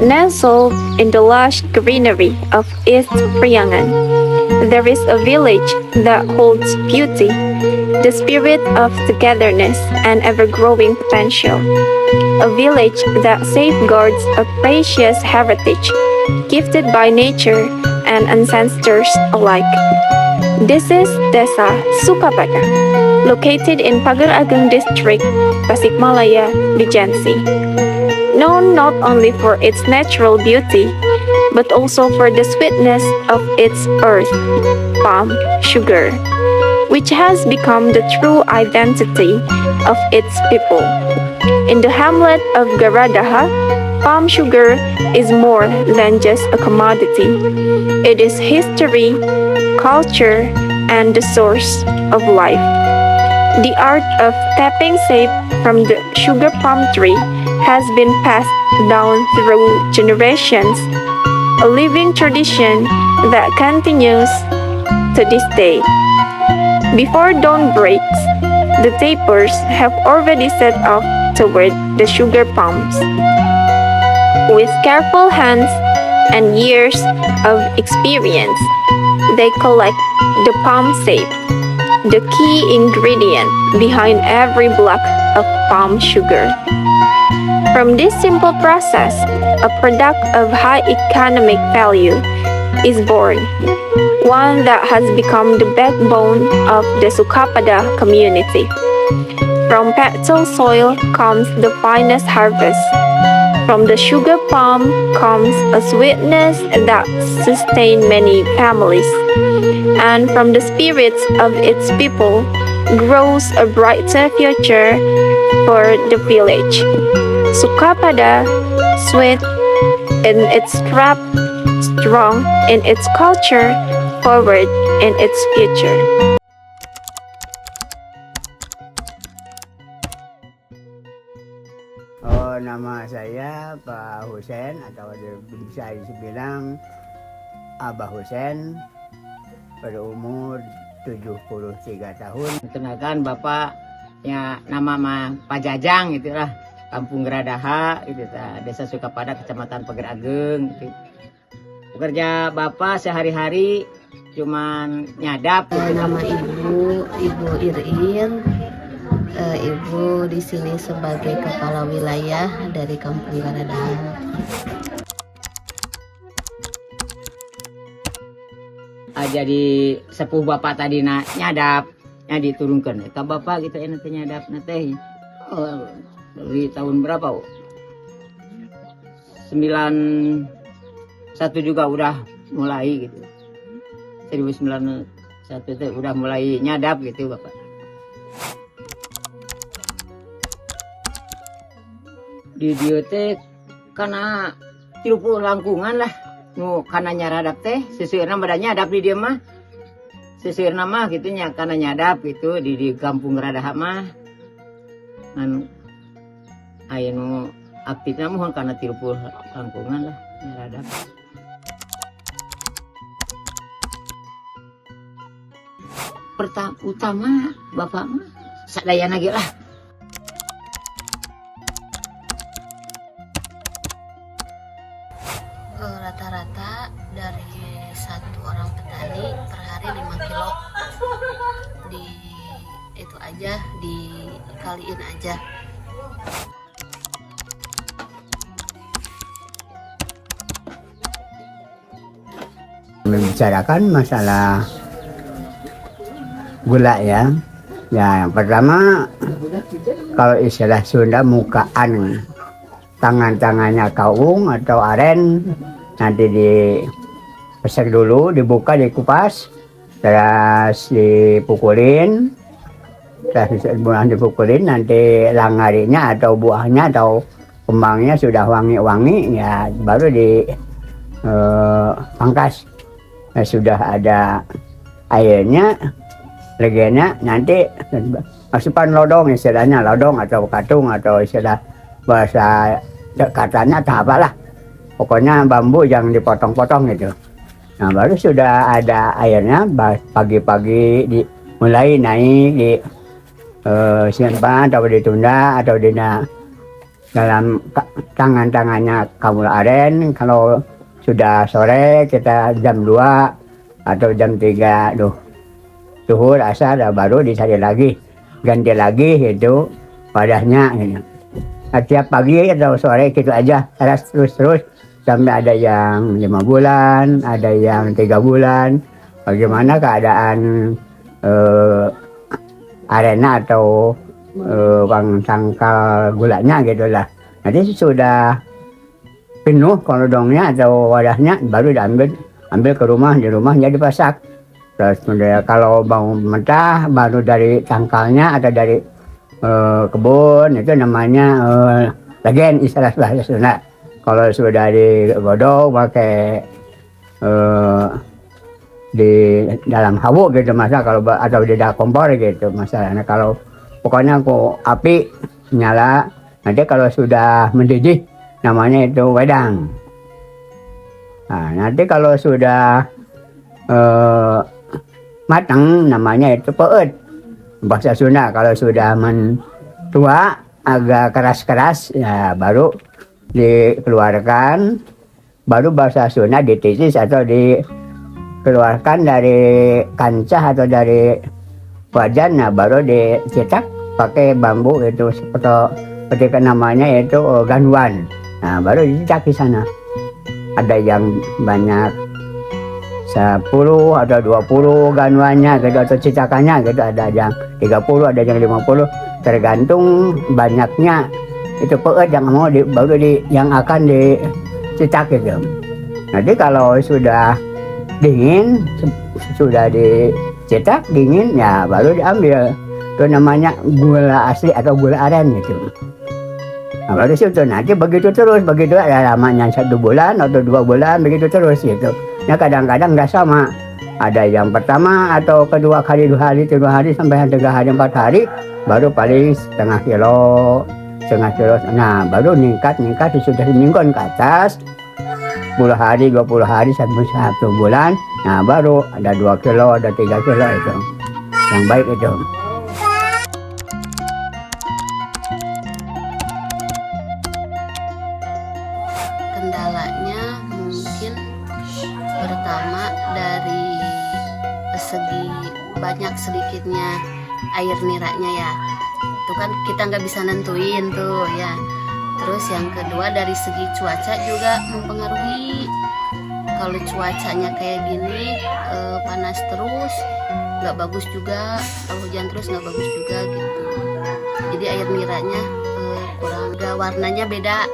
Nestled in the lush greenery of East Priangan, there is a village that holds beauty, the spirit of togetherness and ever-growing potential. A village that safeguards a precious heritage gifted by nature and ancestors alike. This is Desa Sukapada, located in Pagar Ageng District, Tasikmalaya, Regency. Known not only for its natural beauty, but also for the sweetness of its earth, palm sugar, which has become the true identity of its people. In the hamlet of Garadaha, palm sugar is more than just a commodity. It is history, culture, and the source of life. The art of tapping sap from the sugar palm tree has been passed down through generations, a living tradition that continues to this day. Before dawn breaks, the tapers have already set off toward the sugar palms. With careful hands and years of experience, they collect the palm sap, the key ingredient behind every block of palm sugar. From this simple process, a product of high economic value is born, one that has become the backbone of the Sukapada community. From fertile soil comes the finest harvest. From the sugar palm comes a sweetness that sustains many families. And from the spirits of its people grows a brighter future for the village. Sukapada, sweet in its craft, strong in its culture, forward in its future. Nama saya Pak Husen atau bisa dibilang Abah Husen, berumur 73 tahun. Kenalkan Bapak ya, nama mah Pak Jajang itulah, Kampung Garadaha itu, Desa Sukapada, Kecamatan Pagar Ageng gitu. Pekerja Bapak sehari-hari cuman nyadap gitu. Nama Ibu Irin. Ibu di sini sebagai kepala wilayah dari Kampung Garadaha. Jadi sepuh Bapak tadi nyadap, diturunkan ke Bapak gitu nanti nyadap nanti. Dari tahun berapa? 91 juga udah mulai gitu. 1991 itu udah mulai nyadap gitu Bapak. Di biotek karena 30 langkungan lah nu karena nyaradap teh sesueurna badan nyadap di dia mah sesueurna mah gitu nya karena nyadap gitu di Kampung Garadaha mah kan aya nu aktifna mohon karena 30 langkungan lah nyaradap. Utama Bapak mah sadayana ge lah. Rata-rata dari satu orang petani per hari 5 kilo itu aja dikaliin aja. Membicarakan masalah gula ya. Ya, yang pertama kalau istilah Sunda mukaan, tangan-tangannya kaung atau aren nanti dipesek dulu, dibuka, dikupas, terus dipukulin, nanti langarinya atau buahnya atau kembangnya sudah wangi-wangi ya baru dipangkas. Sudah ada airnya, legenya, nanti masukkan lodong, istilahnya lodong atau katung atau istilah bahasa katanya atau apalah, pokoknya bambu yang dipotong-potong gitu. Nah baru sudah ada airnya, pagi-pagi mulai naik di simpan atau ditunda atau dalam tangan-tangannya Kamul Aren. Kalau sudah sore kita jam 2 atau jam 3 zuhur asar baru dicari lagi, ganti lagi itu wadahnya gitu. Nah, tiap pagi atau sore gitu aja terus sampai ada yang 5 bulan, ada yang 3 bulan. Bagaimana keadaan arena atau uang tangkal gulanya gitulah. Nanti sudah penuh kolodongnya atau wadahnya baru ambil ke rumah, di rumahnya dipasak. Terus kalau mau mentah baru dari tangkalnya atau dari kebun itu namanya legen istilah bahasa Sunda. Kalau sudah digodok pakai di dalam hawu gitu masa kalau atau di dalam kompor gitu masalahnya. Kalau pokoknya aku api nyala, nanti kalau sudah mendidih namanya itu wedang. Nah, nanti kalau sudah matang namanya itu peut bahasa Sunda. Kalau sudah mentua agak keras-keras ya baru dikeluarkan, baru bahasa Sunda dititis atau dikeluarkan dari kancah atau dari wajan. Nah baru dicetak pakai bambu itu seperti namanya itu ganuan. Nah baru dicetak di sana. Ada yang banyak 10 atau 20 ganuannya gitu atau cetakannya gitu, ada yang 30, ada yang 50, tergantung banyaknya itu peut yang mau yang akan dicetak gitu. Nanti kalau sudah dingin, sudah dicetak dingin ya baru diambil. Itu namanya gula asli atau gula aren gitu. Nah, baru situ nanti begitu terus, begitu ada lamanya 1 bulan atau 2 bulan begitu terus gitu. Nah kadang-kadang nggak sama. Ada yang pertama atau kedua kali 2 hari, 3 hari sampai 3 hari, 4 hari baru paling setengah kilo. Nah baru meningkat sudah semingguan ke atas, 10 hari, 20 hari sampai 1 bulan. Nah baru ada 2 kilo, ada 3 kilo itu. Yang baik itu. Kendalanya mungkin pertama dari segi banyak sedikitnya air niranya ya, itu kan kita nggak bisa nentuin tuh ya. Terus yang kedua dari segi cuaca juga mempengaruhi. Kalau cuacanya kayak gini panas terus nggak bagus juga, kalau hujan terus nggak bagus juga gitu. Jadi air niranya kurang, warnanya beda.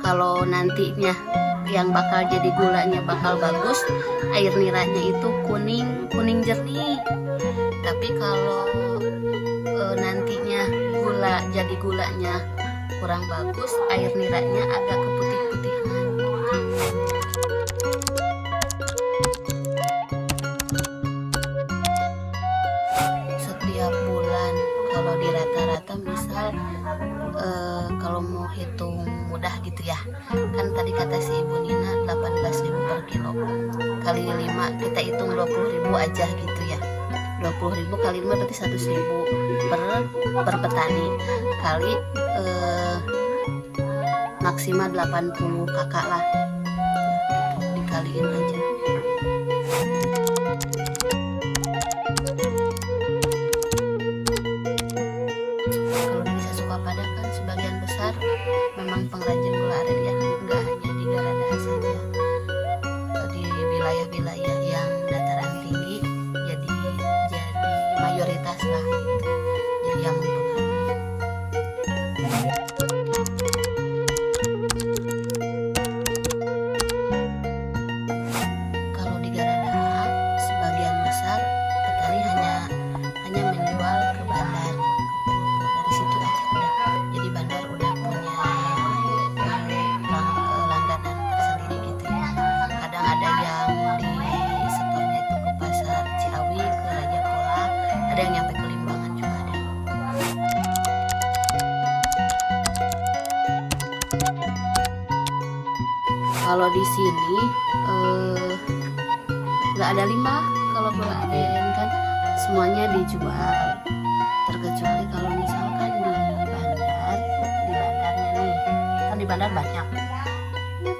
Kalau nantinya yang bakal jadi gulanya bakal bagus, air niranya itu kuning jernih. Tapi kalau nantinya jadi gulanya kurang bagus, air niranya agak keputih-putihan. Setiap bulan kalau di rata-rata misal kalau mau hitung mudah gitu ya, kan tadi kata si Ibu Nina 18.000 per kilo kali 5, kita hitung 20.000 aja gitu ya. 20.000 kali 5 berarti 100.000 per petani kali maksimal 80 kakak lah, dikaliin aja. Kalau di Desa Sukapada kan sebagian besar memang pengrajin gula aren ya, nggak hanya di Garada saja, di wilayah-wilayah yang dataran tinggi jadi mayoritas lah gitu. Jadi yang mempengaruhi. Kalau di Garada sebagian besar petani hanya menjual ke bandar, dari situ aja udah. Jadi bandar udah punya langganan tersendiri gitu ya. Kadang ada yang di setornya itu ke pasar Ciawi, ke Raja Pola, ada yang nyampe ke Limbangan juga ada. Kalau di sini nggak ada limbah. Kalau gula aren kan semuanya dijual, terkecuali kalau misalkan di bandar, di bandar banyak.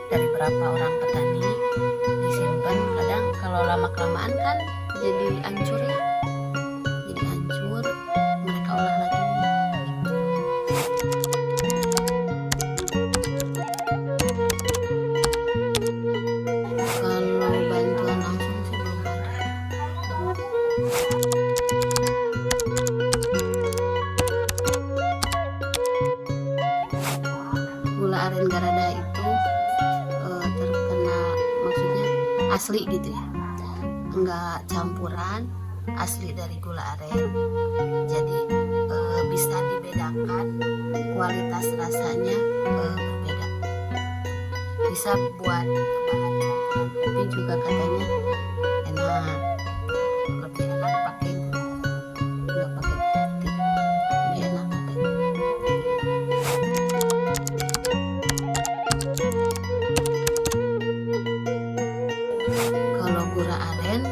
Dari berapa orang petani disimpan, kadang kalau lama kelamaan kan jadi hancur ya. Jadi hancur, mereka olah lagi. Kalau bantuan langsung sih belum ada. Gula aren Garada itu terkenal, maksudnya asli gitu ya, enggak campuran, asli dari gula aren. Jadi bisa dibedakan, kualitas rasanya berbeda. Bisa buat bahan campuran kopi juga katanya enak, lebih enak pakai gula, nggak pakai putih, lebih enak katanya. Kalau gula aren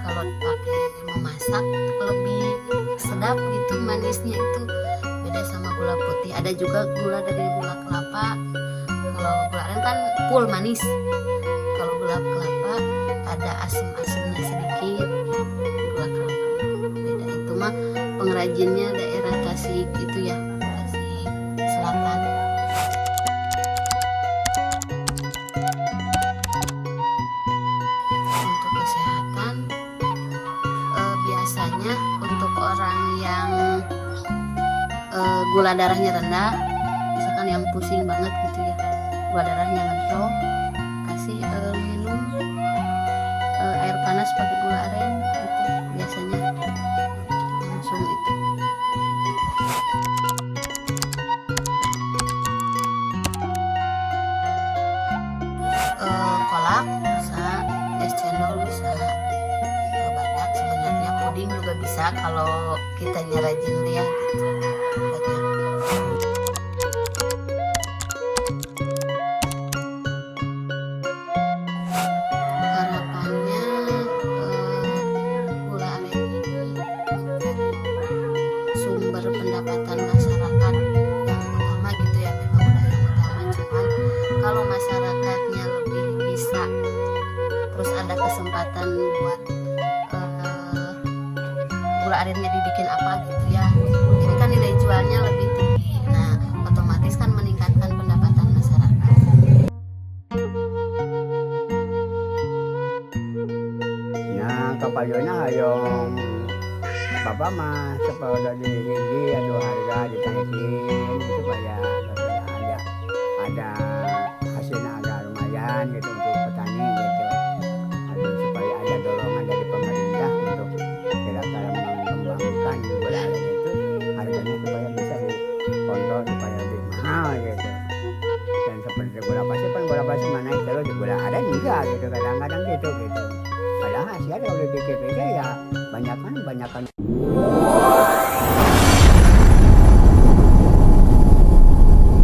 kalau dipakai memasak lebih sedap gitu, manisnya itu beda sama gula putih. Ada juga gula dari gula kelapa. Kalau gula aren kan full manis. Kalau gula kelapa ada asam-asamnya sedikit. Gula kelapa beda, itu mah pengrajinnya daerah Tasik itu ya, Tasik Selatan. Untuk kesehatan biasanya untuk orang yang gula darahnya rendah, misalkan yang pusing banget gitu ya, gula darahnya ngedrop, kasih minum air panas pakai gula aren, itu biasanya langsung itu. Kolak bisa, es cendol bisa, banyak sebenarnya, puding juga bisa kalau kitanya rajin ya gitu, banyak. Harapannya gula aren ini sumber pendapatan masyarakat yang utama gitu ya, memang udah yang utama, cuman kalau masyarakatnya lebih bisa, terus ada kesempatan buat gula arennya dibikin apa gitu ya, jadi kan nilai jualnya lebih tinggi, nah otomatis kan meningkatkan pendapatan masyarakat. Nah, kapayona hayong Bapak mah supaya di aduh harga ditaikin supaya ada hasilnya agak lumayan gitu untuk petani gitu. Aduh, supaya ada dorongan dari pemerintah untuk kira-kira mengembangkan gula aren itu, harganya supaya bisa dikontrol supaya lebih mahal gitu. Dan seperti gula pasir mana terus di gula aren enggak gitu, kadang-kadang gitu. Padahal hasilnya kalau dipikir-pikir ya banyakan